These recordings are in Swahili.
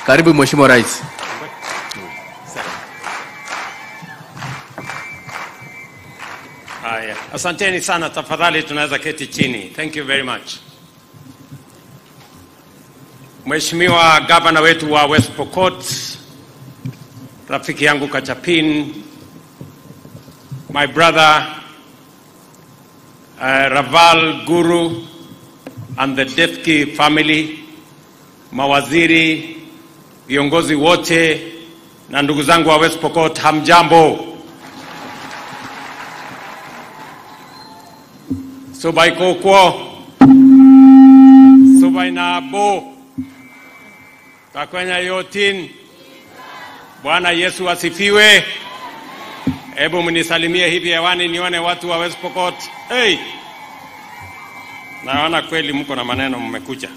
Karibu Mheshimiwa Rais. Haya, asanteni sana, tafadhali tunaweza keti chini. Thank you very much. Mheshimiwa Gavana wetu wa West Pokot, rafiki yangu Kachapin, my brother Raval Guru and the Defki family, mawaziri, viongozi wote na ndugu zangu wa West Pokot, hamjambo. Subai kokwo, subai nabo, takwenya yotin. Bwana Yesu asifiwe. Hebu mnisalimie hivi hewani nione watu wa West Pokot. Hey! Naona kweli mko na maneno mmekuja.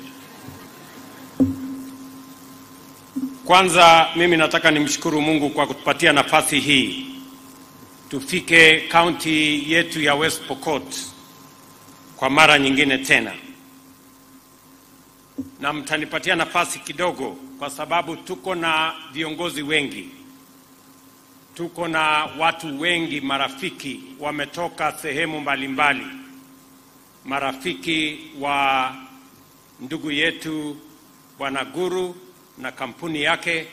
Kwanza mimi nataka nimshukuru Mungu kwa kutupatia nafasi hii tufike county yetu ya West Pokot kwa mara nyingine tena. Na mtanipatia nafasi kidogo kwa sababu tuko na viongozi wengi. Tuko na watu wengi, marafiki wametoka sehemu mbalimbali. Marafiki wa ndugu yetu Bwana Guru na kampuni yake.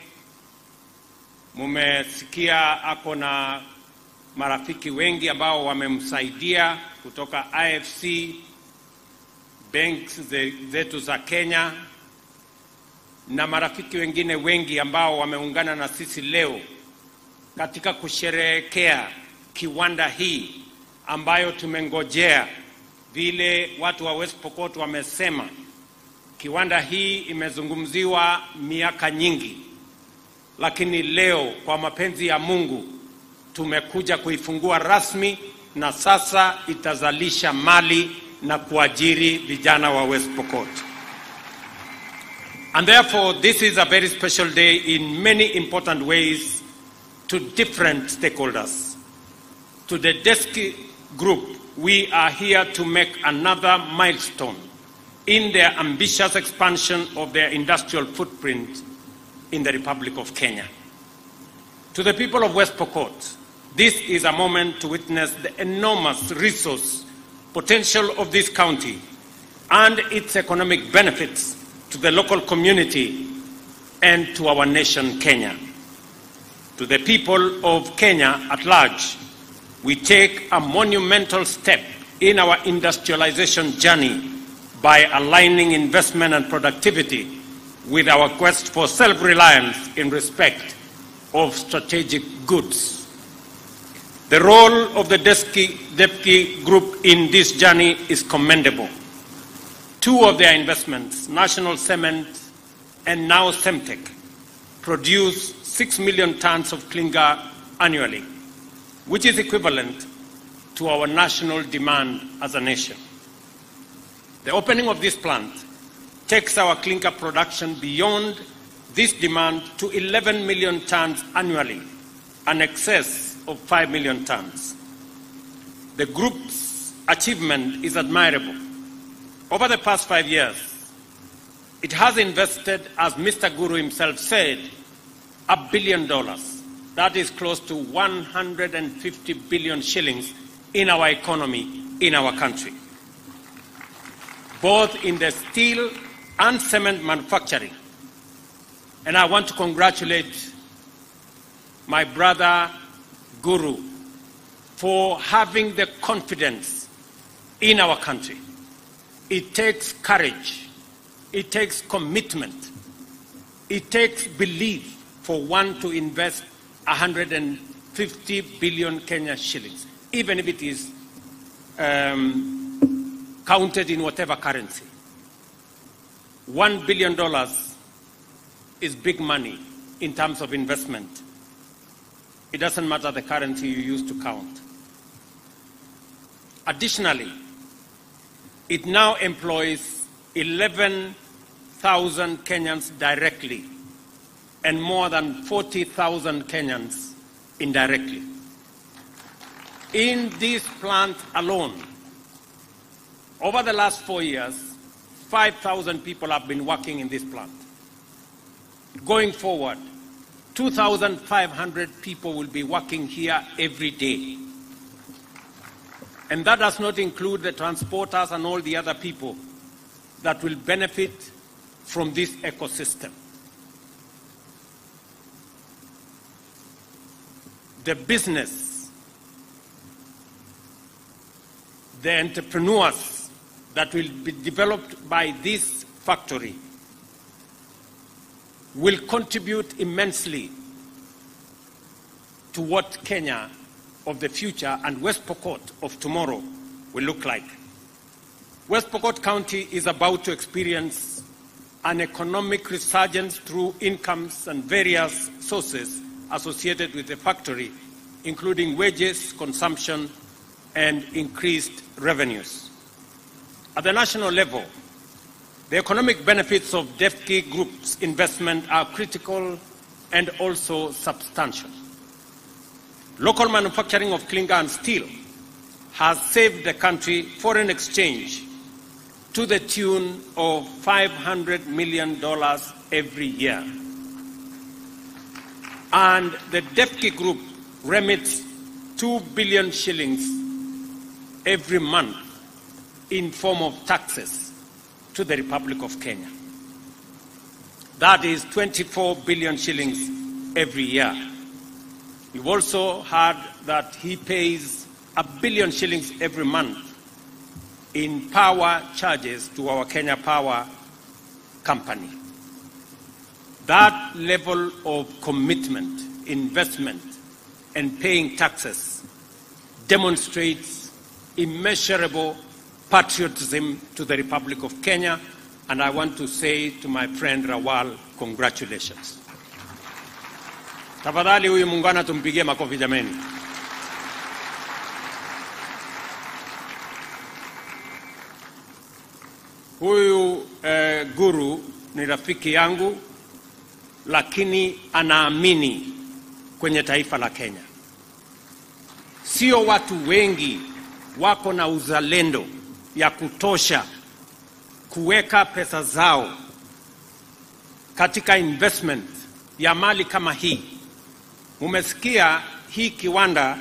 Mumesikia ako na marafiki wengi ambao wamemsaidia kutoka IFC, banks zetu za Kenya, na marafiki wengine wengi ambao wameungana na sisi leo katika kusherehekea kiwanda hii ambayo tumengojea. Vile watu wa West Pokot wamesema, kiwanda hii imezungumziwa miaka nyingi, lakini leo kwa mapenzi ya Mungu tumekuja kuifungua rasmi, na sasa itazalisha mali na kuajiri vijana wa West Pokot. And therefore this is a very special day in many important ways to different stakeholders. To the Defki group, we are here to make another milestone in their ambitious expansion of their industrial footprint in the Republic of Kenya. To the people of West Pokot, this is a moment to witness the enormous resource potential of this county and its economic benefits to the local community and to our nation, Kenya. To the people of Kenya at large, we take a monumental step in our industrialization journey by aligning investment and productivity with our quest for self-reliance in respect of strategic goods. The role of the Defki group in this journey is commendable. Two of their investments, National Cement and now Semtech, produce 6 million tons of clinker annually, which is equivalent to our national demand as a nation. The opening of this plant takes our clinker production beyond this demand to 11 million tons annually, an excess of 5 million tons. The group's achievement is admirable. Over the past 5 years, it has invested, as Mr. Guru himself said, $1 billion. That is close to 150 billion shillings in our economy, in our country, both in the steel and cement manufacturing. And I want to congratulate my brother Guru for having the confidence in our country. It takes courage, it takes commitment, it takes belief for one to invest 150 billion Kenya shillings, even if it is counted in whatever currency. $1 billion is big money in terms of investment. It doesn't matter the currency you use to count. Additionally, it now employs 11,000 Kenyans directly and more than 40,000 Kenyans indirectly. In this plant alone, over the last 4 years, 5,000 people have been working in this plant. going forward, 2,500 people will be working here every day. And that does not include the transporters and all the other people that will benefit from this ecosystem. The business, the entrepreneurs that will be developed by this factory will contribute immensely to what Kenya of the future and West Pokot of tomorrow will look like. West Pokot County is about to experience an economic resurgence through incomes and various sources associated with the factory, including wages, consumption, and increased revenues. At the national level, the economic benefits of DEFCI Group's investment are critical and also substantial. Local manufacturing of clinker and steel has saved the country foreign exchange to the tune of $500 million every year. And the DEFCI Group remits 2 billion shillings every month in form of taxes to the Republic of Kenya. That is 24 billion shillings every year. You've also heard that he pays 1 billion shillings every month in power charges to our Kenya Power company. That level of commitment, investment, and paying taxes demonstrates immeasurable patriotism to the Republic of Kenya, and I want to say to my friend Rawal, congratulations. Tafadhali huyu muungwana tumpigie makofi jameni. Huyu guru ni rafiki yangu, lakini anaamini kwenye taifa la Kenya. Sio watu wengi wako na uzalendo ya kutosha kuweka pesa zao katika investment ya mali kama hii. Mumesikia hii kiwanda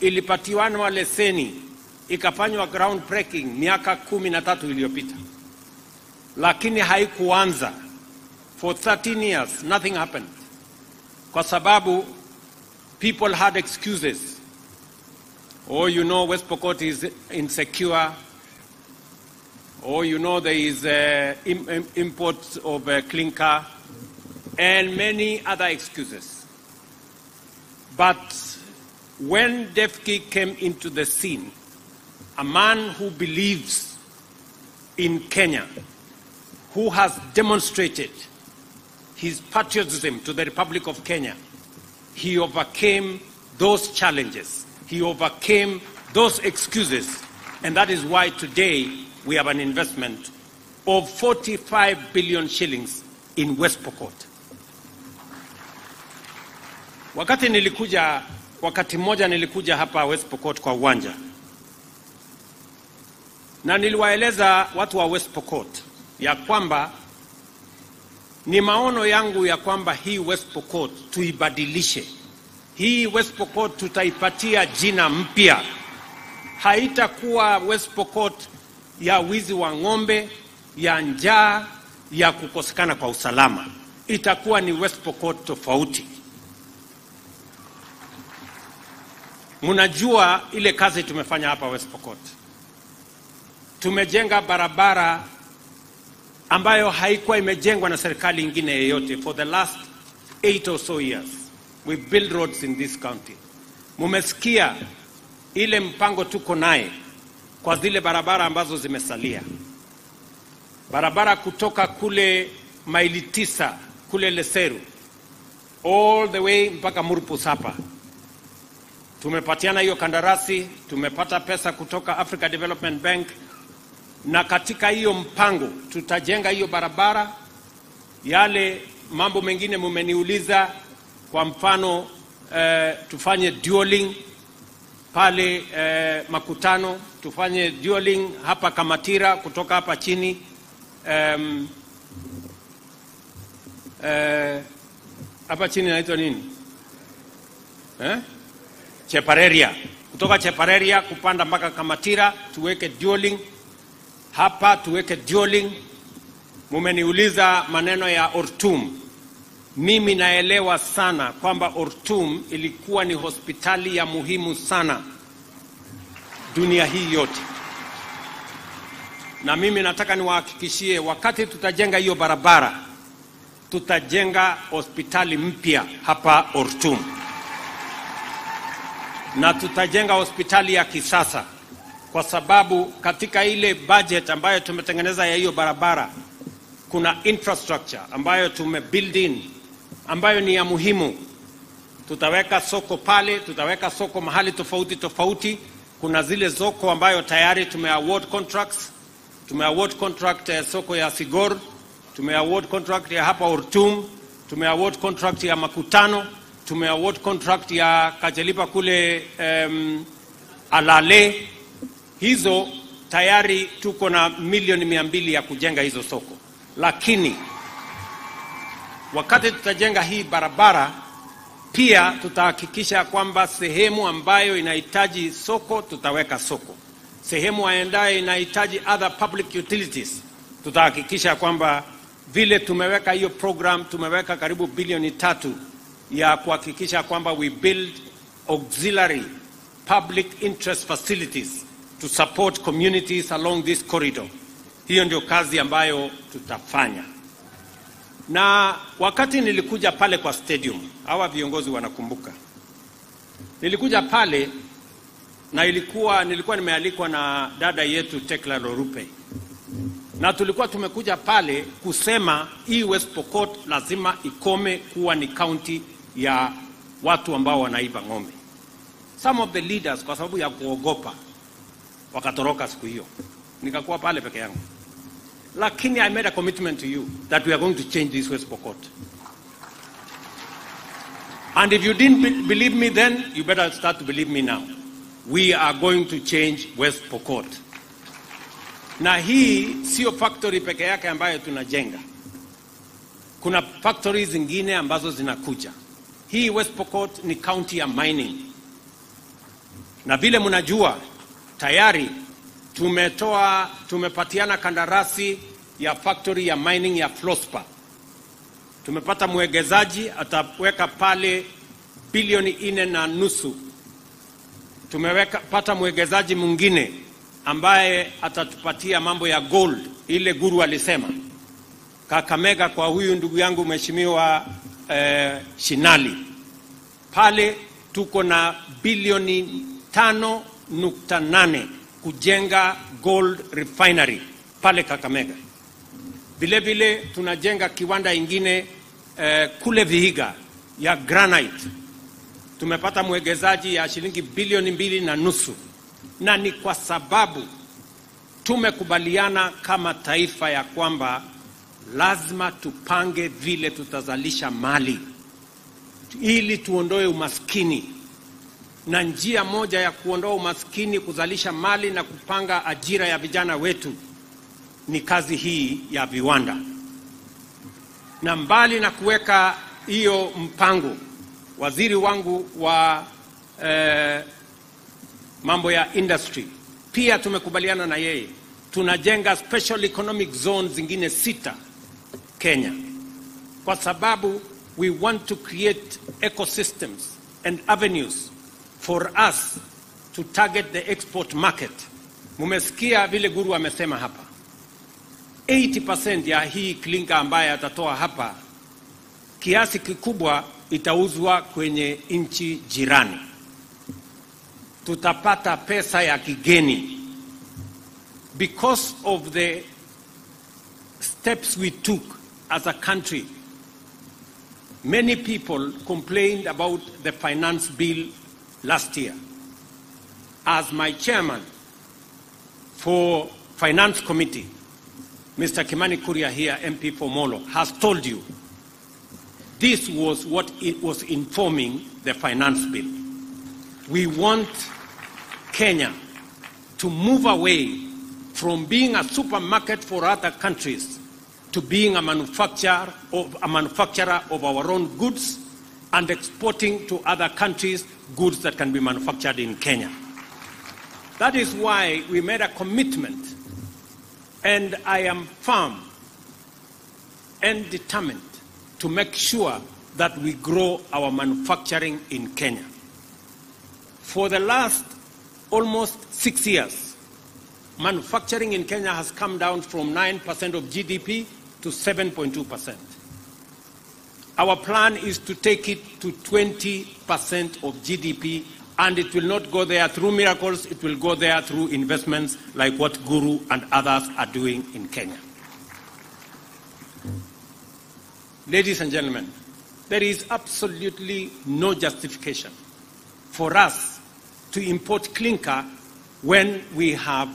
ilipatiwa leseni, ikafanywa ground breaking miaka 13 iliyopita. Lakini haikuanza. For 13 years, nothing happened. Kwa sababu people had excuses. Oh, you know, West Pokot is insecure. Oh, you know, there is imports of clinker and many other excuses. But when DEFCI came into the scene, a man who believes in Kenya, who has demonstrated his patriotism to the Republic of Kenya, he overcame those challenges. He overcame those excuses. And that is why today we have an investment of 45 billion shillings in West Pokot. Wakati mmoja nilikuja hapa West Pokot kwa uwanja. Na niliwaeleza watu wa West Pokot ya kwamba ni maono yangu ya kwamba hii West Pokot tuibadilishe. Hii West Pokot tutaipatia jina mpya. Haitakuwa West Pokot ya wizi wa ng'ombe, ya njaa, ya kukosekana kwa usalama. Itakuwa ni West Pokot tofauti. Munajua ile kazi tumefanya hapa West Pokot. Tumejenga barabara ambayo haikuwa imejengwa na serikali ingine yoyote for the last 8 or so years. We build roads in this county. Mumesikia ile mpango tuko naye kwa zile barabara ambazo zimesalia. Barabara kutoka kule maili 9 kule Leseru all the way mpaka Murpus hapa. Tumepatiana hiyo kandarasi, tumepata pesa kutoka Africa Development Bank, na katika hiyo mpango tutajenga hiyo barabara. Yale mambo mengine mumeniuliza, kwa mfano tufanye dualing pale Makutano, tufanye dualing hapa Kamatira kutoka hapa chini, hapa chini inaitwa nini? Chepareria. Kutoka Chepareria kupanda mpaka Kamatira tuweke dualing. Hapa tuweke dualing. Mumeniuliza maneno ya Ortum. Mimi naelewa sana kwamba Ortum ilikuwa ni hospitali ya muhimu sana dunia hii yote. Na mimi nataka niwahakikishie wakati tutajenga hiyo barabara, tutajenga hospitali mpya hapa Ortum. Na tutajenga hospitali ya kisasa kwa sababu katika ile budget ambayo tumetengeneza ya hiyo barabara kuna infrastructure ambayo tumebuild in ambayo ni ya muhimu. Tutaweka soko pale, tutaweka soko mahali tofauti tofauti. Kuna zile soko ambayo tayari tumeaward contracts. Tumeaward contract soko ya Sigor, tumeaward contract ya hapa Ortum, tumeaward contract ya Makutano, tumeaward contract ya Kajelipa kule Alale. Hizo tayari tuko na milioni 200 ya kujenga hizo soko. Lakini wakati tutajenga hii barabara pia tutahakikisha kwamba sehemu ambayo inahitaji soko tutaweka soko. Sehemu ambayo inahitaji other public utilities tutahakikisha kwamba vile tumeweka hiyo program, tumeweka karibu bilioni 3 ya kuhakikisha kwamba we build auxiliary public interest facilities to support communities along this corridor. Hiyo ndio kazi ambayo tutafanya. Na wakati nilikuja pale kwa stadium, hawa viongozi wanakumbuka, nilikuja pale na nilikuwa nimealikwa na dada yetu Tekla Lorupe. Na tulikuwa tumekuja pale kusema hii West Pokot lazima ikome kuwa ni county ya watu ambao wanaiba ng'ombe. Some of the leaders kwa sababu ya kuogopa wakatoroka siku hiyo. Nikakuwa pale peke yangu. Lakini I made a commitment to you that we are going to change this West Pokot. And if you didn't believe me then, you better start to believe me now. We are going to change West Pokot. Na hii sio factory peke yake ambayo tunajenga. Kuna factories zingine ambazo zinakuja. Hii West Pokot ni county ya mining. Na vile mnajua tayari tumepatiana kandarasi ya factory ya mining ya Flospa. Tumepata mwegezaji ataweka pale bilioni 4.5. Pata mwegezaji mwingine ambaye atatupatia mambo ya gold, ile Guru alisema. Kakamega kwa huyu ndugu yangu mheshimiwa Shinali. Pale tuko na bilioni 5.8 kujenga gold refinery pale Kakamega. Vile vile tunajenga kiwanda ingine kule Vihiga ya granite. Tumepata mwegezaji ya shilingi bilioni 2.5. Na ni kwa sababu tumekubaliana kama taifa ya kwamba lazima tupange vile tutazalisha mali ili tuondoe umaskini. Na njia moja ya kuondoa umaskini, kuzalisha mali na kupanga ajira ya vijana wetu ni kazi hii ya viwanda. Na mbali na kuweka hiyo mpango, waziri wangu wa mambo ya industry pia tumekubaliana na yeye, tunajenga special economic zones zingine 6 Kenya, kwa sababu we want to create ecosystems and avenues for us to target the export market. Mumesikia vile Guru amesema hapa, 80% ya hii klinka ambaye atatoa hapa, kiasi kikubwa itauzwa kwenye nchi jirani. Tutapata pesa ya kigeni because of the steps we took as a country. Many people complained about the finance bill last year. As my chairman for Finance Committee, Mr. Kimani Kuria here, MP for Molo, has told you, this was what it was informing the finance bill. We want Kenya to move away from being a supermarket for other countries to being a manufacturer of our own goods and exporting to other countries goods that can be manufactured in Kenya. That is why we made a commitment, and I am firm and determined to make sure that we grow our manufacturing in Kenya. For the last almost 6 years, manufacturing in Kenya has come down from 9% of GDP to 7.2%. Our plan is to take it to 20% of GDP, and it will not go there through miracles, it will go there through investments like what Guru and others are doing in Kenya. Ladies and gentlemen, there is absolutely no justification for us to import clinker when we have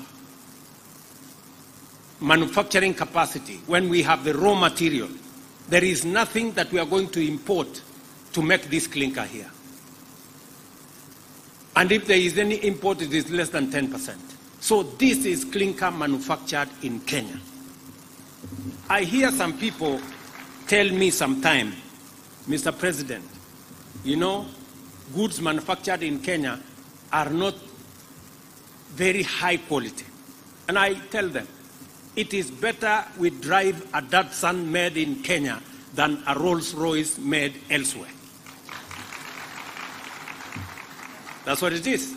manufacturing capacity, when we have the raw material. There is nothing that we are going to import to make this clinker here. And if there is any import, it is less than 10%. So this is clinker manufactured in Kenya. I hear some people tell me sometime, Mr. President, you know, goods manufactured in Kenya are not very high quality. And I tell them, it is better we drive a Datsun made in Kenya than a Rolls-Royce made elsewhere. That's what it is.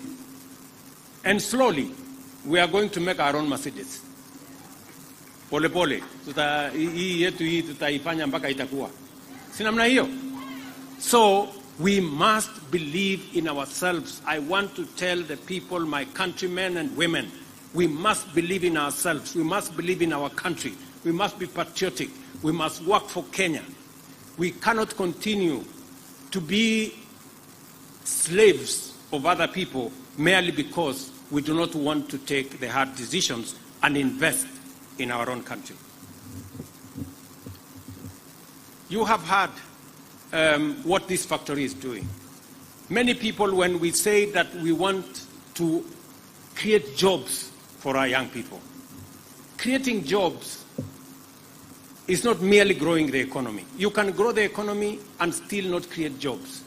And slowly, we are going to make our own Mercedes. Pole pole, hii yetu hii tutaifanya mpaka itakuwa. Si namna hiyo? So, we must believe in ourselves. I want to tell the people, my countrymen and women, we must believe in ourselves. We must believe in our country. We must be patriotic. We must work for Kenya. We cannot continue to be slaves of other people merely because we do not want to take the hard decisions and invest in our own country. You have heard what this factory is doing. Many people, when we say that we want to create jobs for our young people, creating jobs is not merely growing the economy. You can grow the economy and still not create jobs.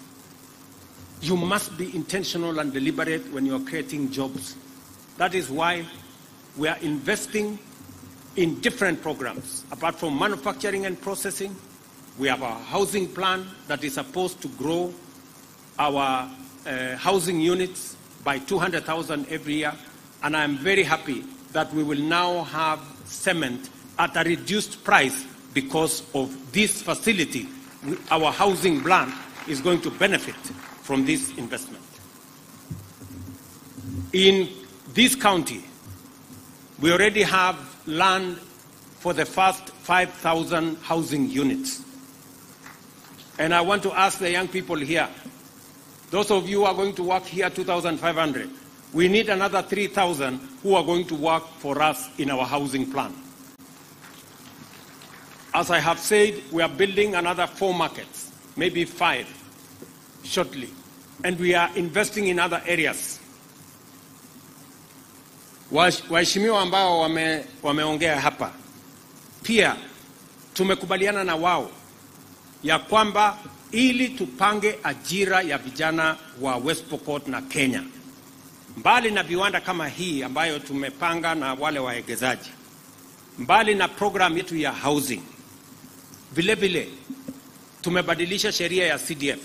You must be intentional and deliberate when you are creating jobs. That is why we are investing in different programs. Apart from manufacturing and processing, we have a housing plan that is supposed to grow our housing units by 200,000 every year. And I'm very happy that we will now have cement at a reduced price because of this facility. Our housing plan is going to benefit from this investment. In this county, we already have land for the first 5,000 housing units. And I want to ask the young people here, those of you who are going to work here 2,500, we need another 3,000 who are going to work for us in our housing plan. As I have said, we are building another 4 markets, maybe 5 shortly. And we are investing in other areas. Waheshimiwa ambao wameongea hapa, pia tumekubaliana na wao ya kwamba ili tupange ajira ya vijana wa West Pokot na Kenya, mbali na viwanda kama hii ambayo tumepanga na wale waegezaji, mbali na program yetu ya housing, vile vile tumebadilisha sheria ya CDF